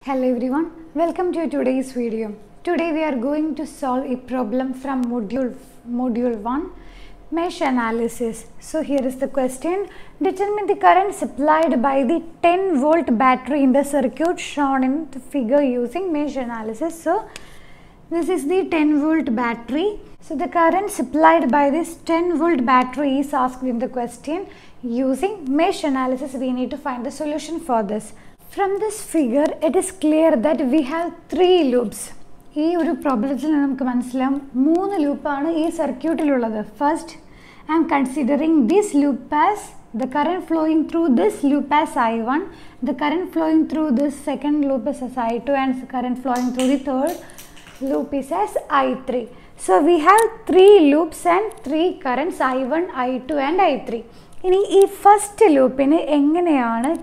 Hello everyone, welcome to today's video. Today we are going to solve a problem from module 1, mesh analysis. So here is the question. Determine the current supplied by the 10 volt battery in the circuit shown in the figure using mesh analysis. So this is the 10 volt battery. So the current supplied by this 10 volt battery is asked in the question. Using mesh analysis we need to find the solution for this. From this figure, it is clear that we have 3 loops. This problem we have 3 loops in this circuit. First, I am considering this loop as the current flowing through this loop as I1, the current flowing through this second loop is as I2, and the current flowing through the third loop is as I3. So we have 3 loops and 3 currents I1, I2 and I3. In this first loop, we will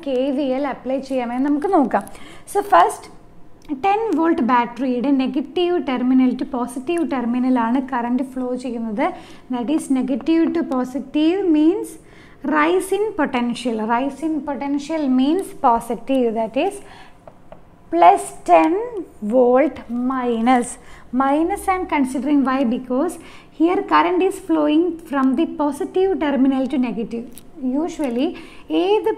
KVL apply. So first, 10 volt battery negative terminal to positive terminal current flow. That is, negative to positive means rise in potential. Rise in potential means positive. That is, plus 10 volt minus. Minus I am considering why? Because here current is flowing from the positive terminal to negative. Usually, the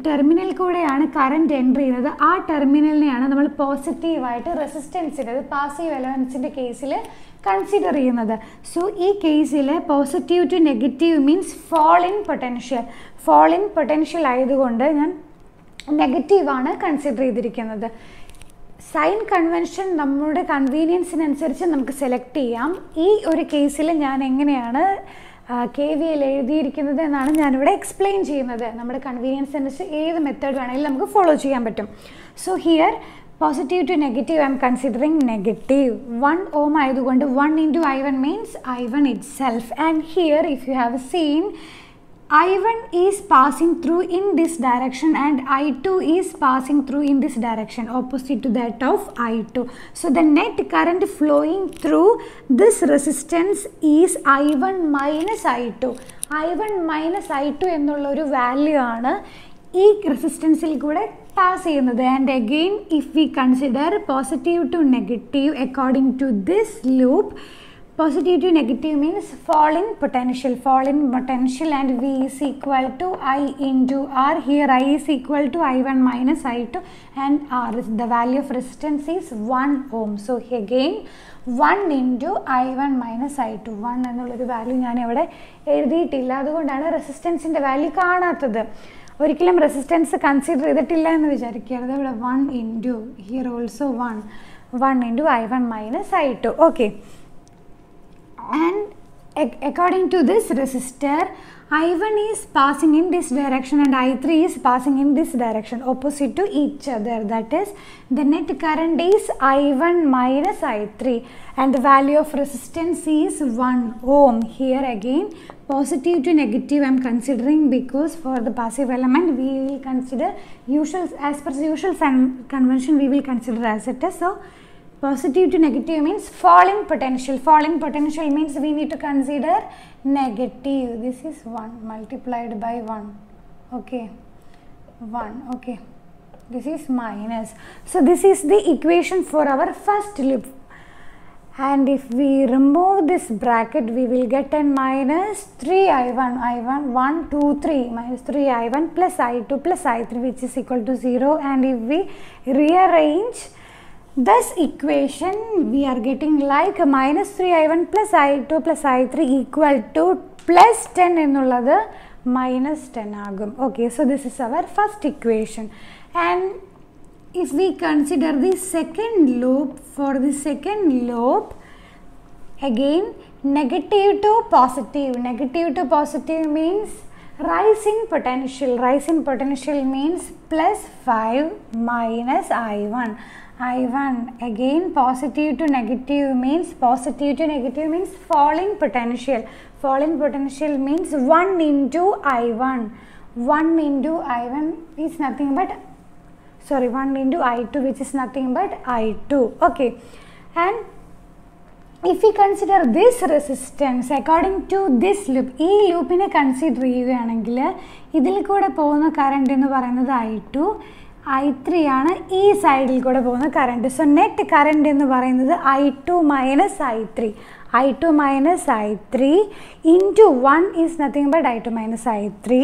terminal current entry that terminal is positive resistance, passive elements in the case consider. So this case positive to negative means fall in potential. Fall in potential negative consider. Sign convention നമ്മുടെ കൺവീനിയൻസിന് അനുസരിച്ച് നമുക്ക് select ചെയ്യാം. ഈ ഒരു കേസിൽ ഞാൻ എങ്ങനെയാണ് KVL എഴുതിയിരിക്കുന്നത് എന്നാണ് ഞാൻ ഇവിടെ എക്സ്പ്ലെയിൻ ചെയ്യുന്നത്. നമ്മുടെ കൺവീനിയൻസ് അനുസരിച്ച് ഏത് മെത്തേഡ് വേണമെങ്കിലും നമുക്ക് ഫോളോ ചെയ്യാൻ പറ്റും. So here positive to negative I am considering negative. 1 ohm ആയതുകൊണ്ട് 1 into I1 means I1 itself. And here if you have seen, I1 is passing through in this direction and I2 is passing through in this direction, opposite to that of I2. So the net current flowing through this resistance is I1 minus I2. I1 minus I2 ennulla oru value aanu ee resistance il kude pass cheyyunnathu. And again if we consider positive to negative according to this loop, positive to negative means fall in potential. Fall in potential, and V is equal to I into R. Here I is equal to I1 minus I2 and R is the value of resistance is 1 ohm. So again 1 into I1 minus I2. 1 ennulla value ഞാൻ ഇവിടെ എഴുതിയിട്ടില്ല, അതുകൊണ്ടാണ് റെസിസ്റ്റൻസിൻ്റെ value കാണാത്തത്. ഒരിക്കലും resistance consider ചെയ്തിട്ടില്ല എന്ന് വിചാരിക്കരുത്. ഇവിടെ 1 into here also 1 into I1 minus I2. Okay. And according to this resistor, I1 is passing in this direction and I3 is passing in this direction, opposite to each other. That is, the net current is I1 minus I3 and the value of resistance is 1 ohm. Here again positive to negative I am considering because for the passive element we will consider as per the usual convention we will consider as it is. So positive to negative means fall in potential. Fall in potential means we need to consider negative. This is 1 multiplied by 1. Okay. 1. Okay. This is minus. So this is the equation for our first loop. And if we remove this bracket, we will get an minus 3I1. I1 1, 2, 3 minus 3I1 plus I2 plus I3 which is equal to 0. And if we rearrange this equation, we are getting like minus 3I1 plus I2 plus I3 equal to plus 10 ennullathu minus 10 agum. Okay, so this is our first equation. And if we consider the second loop, for the second loop, again negative to positive. Negative to positive means rise in potential. Rise in potential means plus 5 minus I1. I1 again positive to negative means falling potential. Falling potential means 1 into I1. 1 into I1 is nothing but 1 into I2 which is nothing but I2. Okay, and if we consider this resistance according to this loop, ഈ ലൂപ്പിനെ consider ചെയ്യുകയാണെങ്കിൽ ഇതിൽ കൂടെ പോകുന്ന current എന്ന് പറയുന്നത് I2. I3 ആണ് ഈ സൈഡിൽ കൂടെ പോകുന്ന കറണ്ട്. സോ നെറ്റ് കറണ്ട് എന്ന് പറയുന്നത് I2 minus I3. I2 minus I3 into 1 is nothing but I2 minus I3.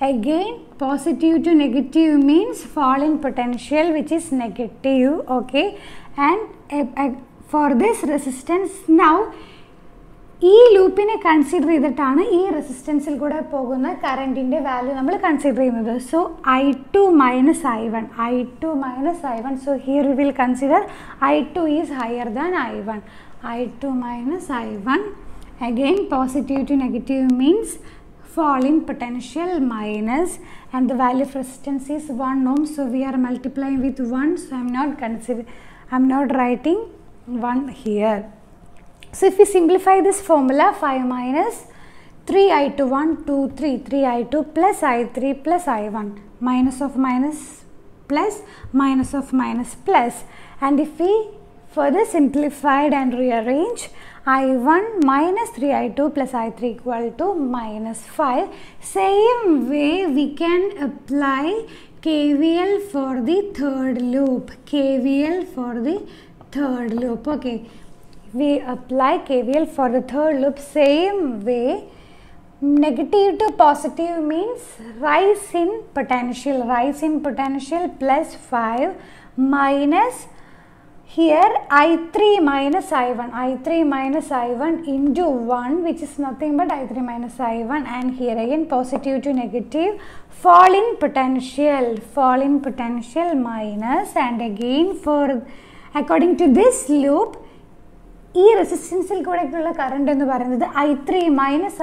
Again, positive to negative means fall in potential, which is negative. Okay, and for this resistance now, ഈ ലൂപ്പിനെ consider ചെയ്തിട്ടാണ് ഈ റെസിസ്റ്റൻസിൽ കൂടെ പോകുന്ന കറണ്ടിൻ്റെ value നമ്മൾ consider ചെയ്യുന്നത്. So I2 minus I1, I2 minus I1. So here we will consider I2 is higher than I1. I2 minus I1. Again, positive to negative means fall in potential minus, and the value of resistance is 1 ohm. So we are multiplying with 1. So I'm not writing 1 here. So if we simplify this formula, 5 minus 3I2, 1, 2, 3, 3I2 plus I3 plus I1, minus of minus plus, minus of minus plus. And if we further simplified and rearrange, I1 minus 3I2 plus I3 equal to minus 5. Same way we can apply KVL for the third loop. KVL for the third loop. Okay, we apply KVL for the third loop. Same way, negative to positive means rise in potential. Rise in potential plus 5 minus here I3 minus I1, I3 minus I1 into 1, which is nothing but I3 minus I1, and here again positive to negative, fall in potential minus, and again for according to this loop, ഈ റെസിസ്റ്റൻസിൽ കൂടെയുള്ള current എന്ന് പറയുന്നത് I3 minus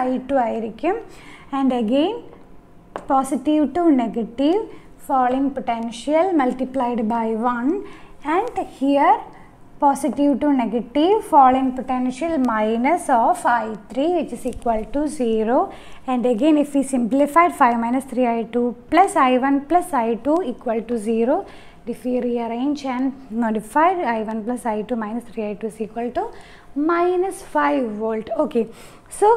I2 ആയിരിക്കും. And again positive to negative, fall in potential multiplied by 1, and here positive to negative, fall in potential minus of I3, which is equal to 0. And again if we simplified, 5 minus 3I2 plus I1 plus I2 equal to 0. If we rearrange and modify, I1 plus I2 minus 3I2 is equal to minus 5 volt. Okay, so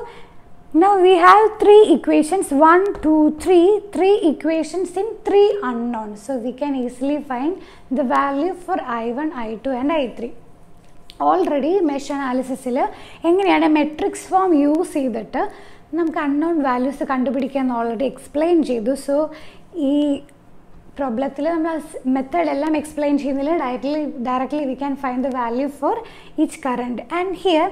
now we have 3 equations, 1, 2, 3 equations in 3 unknowns. So we can easily find the value for I1, I2 and I3. Already mesh analysis എങ്ങനെയാണ് matrix form use ചെയ്തിട്ട് നമുക്ക് unknown values കണ്ടുപിടിക്കാൻ already explain ചെയ്തു. So ഈ പ്രോബ്ലത്തിൽ നമ്മൾ method എല്ലാം explain ചെയ്യുന്നില്ല, directly we can find the value for each current. And here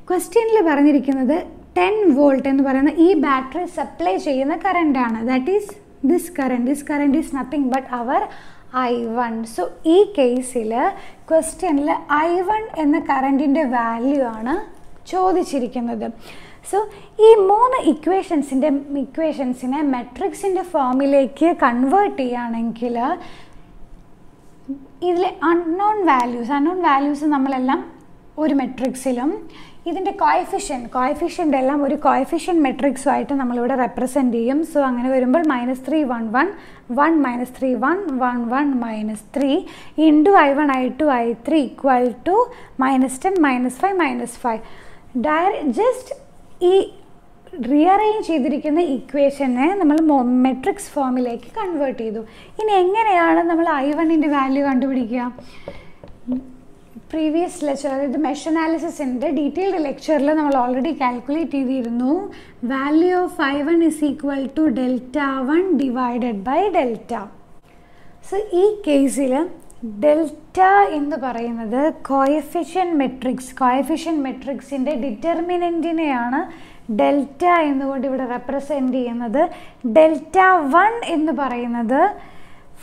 ക്വസ്റ്റ്യനിൽ പറഞ്ഞിരിക്കുന്നത് 10 വോൾട്ട് എന്ന് പറയുന്ന ഈ ബാറ്ററി സപ്ലൈ ചെയ്യുന്ന കറണ്ടാണ്. That is this current is nothing but our I1. So ഈ കേസിൽ ക്വസ്റ്റ്യനിൽ I1 എന്ന കറണ്ടിൻ്റെ വാല്യൂ ആണ് ചോദിച്ചിരിക്കുന്നത്. സോ ഈ 3 ഇക്വേഷൻസിനെ മെട്രിക്സിൻ്റെ ഫോമിലേക്ക് കൺവേർട്ട് ചെയ്യുകയാണെങ്കിൽ ഇതിലെ അൺനോൺ വാല്യൂസ് നമ്മളെല്ലാം ഒരു മെട്രിക്സിലും ഇതിൻ്റെ കോയഫിഷ്യൻ്റ് എല്ലാം ഒരു കോയഫിഷ്യൻ്റ് മെട്രിക്സുമായിട്ട് നമ്മളിവിടെ റെപ്രസെൻ്റ് ചെയ്യും. സോ അങ്ങനെ വരുമ്പോൾ -3 1 1 1 -3 1 1 1 -3 into I1 I2 I3 equal to -10 -5 -5. Just ഈ റീഅറേഞ്ച് ചെയ്തിരിക്കുന്ന ഇക്വേഷനെ നമ്മൾ മെട്രിക്സ് ഫോമിലേക്ക് കൺവേർട്ട് ചെയ്തു. ഇനി എങ്ങനെയാണ് നമ്മൾ I1ൻ്റെ വാല്യൂ കണ്ടുപിടിക്കുക? പ്രീവിയസ് ലെക്ചർ, അതായത് മെഷ് അനാലിസിസിൻ്റെ ഡീറ്റെയിൽഡ് ലെക്ചറിൽ നമ്മൾ ഓൾറെഡി കാൽക്കുലേറ്റ് ചെയ്തിരുന്നു. Value of I1 is equal to Δ1 divided by delta. So ഈ കേസിൽ ഡെൽറ്റ എന്ന് പറയുന്നത് കോയഫിഷ്യൻ മെട്രിക്സിൻ്റെ ഡിറ്റർമിനൻറ്റിനെയാണ് ഡെൽറ്റ എന്നുകൊണ്ട് ഇവിടെ റെപ്രസെൻ്റ് ചെയ്യുന്നത്. Δ1 എന്ന് പറയുന്നത്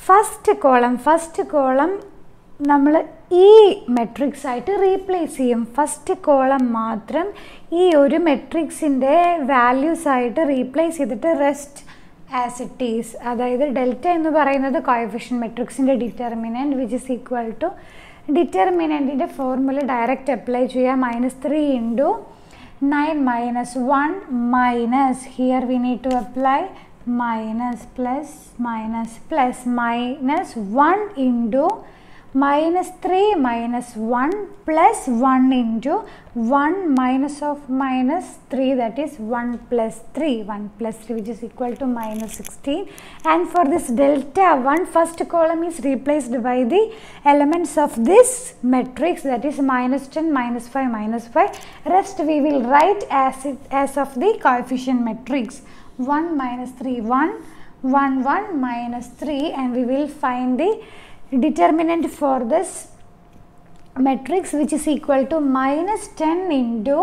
ഫസ്റ്റ് കോളം നമ്മൾ ഈ മെട്രിക്സ് ആയിട്ട് റീപ്ലേസ് ചെയ്യും. ഫസ്റ്റ് കോളം മാത്രം ഈ ഒരു മെട്രിക്സിൻ്റെ വാല്യൂസ് ആയിട്ട് റീപ്ലേസ് ചെയ്തിട്ട് റെസ്റ്റ് ആസ് ഇറ്റ് ഈസ്. അതായത് ഡെൽറ്റ എന്ന് പറയുന്നത് കോയഫിഷ്യൻ മെട്രിക്സിൻ്റെ determinant which is equal to ഡിറ്റർമിനൻറ്റിൻ്റെ ഫോർമുല ഡയറക്റ്റ് അപ്ലൈ ചെയ്യുക. -3 into 9 -1 minus, here we need to apply minus plus -1 into minus 3 minus 1 plus 1 into 1 minus of minus 3, that is 1 plus 3, 1 plus 3 which is equal to minus 16. And for this delta 1, first column is replaced by the elements of this matrix, that is minus 10, minus 5, minus 5. Rest we will write as of the coefficient matrix. 1 minus 3, 1, 1, 1 minus 3, and we will find the determinant for this matrix, which is equal to minus 10 into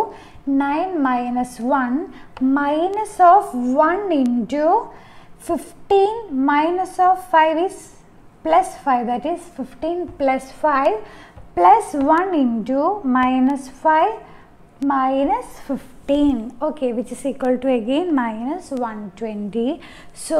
9 minus 1 minus of 1 into 15 minus of 5 is plus 5, that is 15 plus 5 plus 1 into minus 5 minus 15, okay, which is equal to again minus 120. So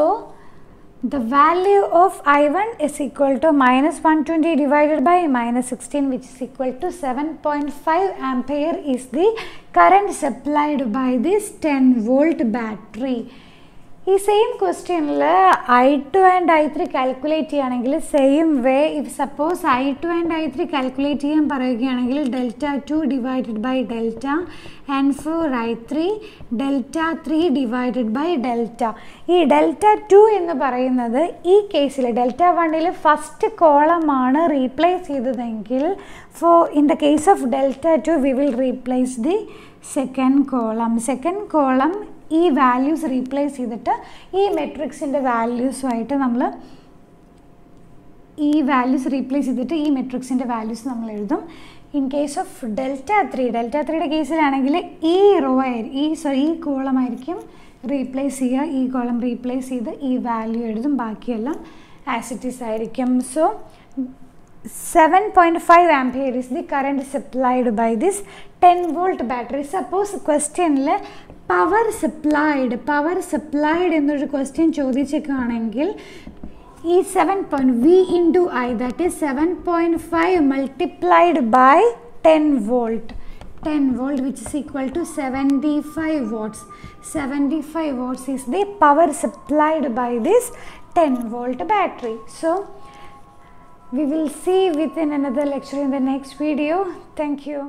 the value of I1 is equal to minus 120 divided by minus 16, which is equal to 7.5 ampere is the current supplied by this 10 volt battery. ഈ same ക്വസ്റ്റ്യനിൽ I2 and I3 calculate ചെയ്യുകയാണെങ്കിൽ same way, if suppose I2 and I3 calculate ചെയ്യാൻ പറയുകയാണെങ്കിൽ delta 2 divided by delta, and for I3 delta 3 divided by delta. ഈ delta 2 എന്ന് പറയുന്നത് ഈ കേസിൽ ഡെൽറ്റ 1ൽ ഫസ്റ്റ് കോളമാണ് റീപ്ലേസ് ചെയ്തതെങ്കിൽ in the case of delta 2 we will replace the second column ഈ വാല്യൂസ് റീപ്ലേസ് ചെയ്തിട്ട് ഈ മെട്രിക്സിൻ്റെ വാല്യൂസുമായിട്ട് നമ്മൾ നമ്മൾ എഴുതും. ഇൻ കേസ് ഓഫ് ഡെൽറ്റ 3യുടെ കേസിലാണെങ്കിൽ ഈ ഈ കോളം ആയിരിക്കും റീപ്ലേസ് ചെയ്യുക, ഈ കോളം റീപ്ലേസ് ചെയ്ത് ഈ വാല്യൂ എഴുതും, ബാക്കിയെല്ലാം ആസ് ഇറ്റ് ഈസ് ആയിരിക്കും. So 7.5 ampere is the current supplied by this 10 volt battery. Suppose questionil power supplied എന്നൊരു ക്വസ്റ്റ്യൻ ചോദിച്ചിരിക്കുകയാണെങ്കിൽ ഈ 7 V into I, that is 7.5 multiplied by 10 volt, which is equal to 75 watts. 75 watts is the power supplied by this 10 volt battery. So we will see within another lecture in the next video. Thank you.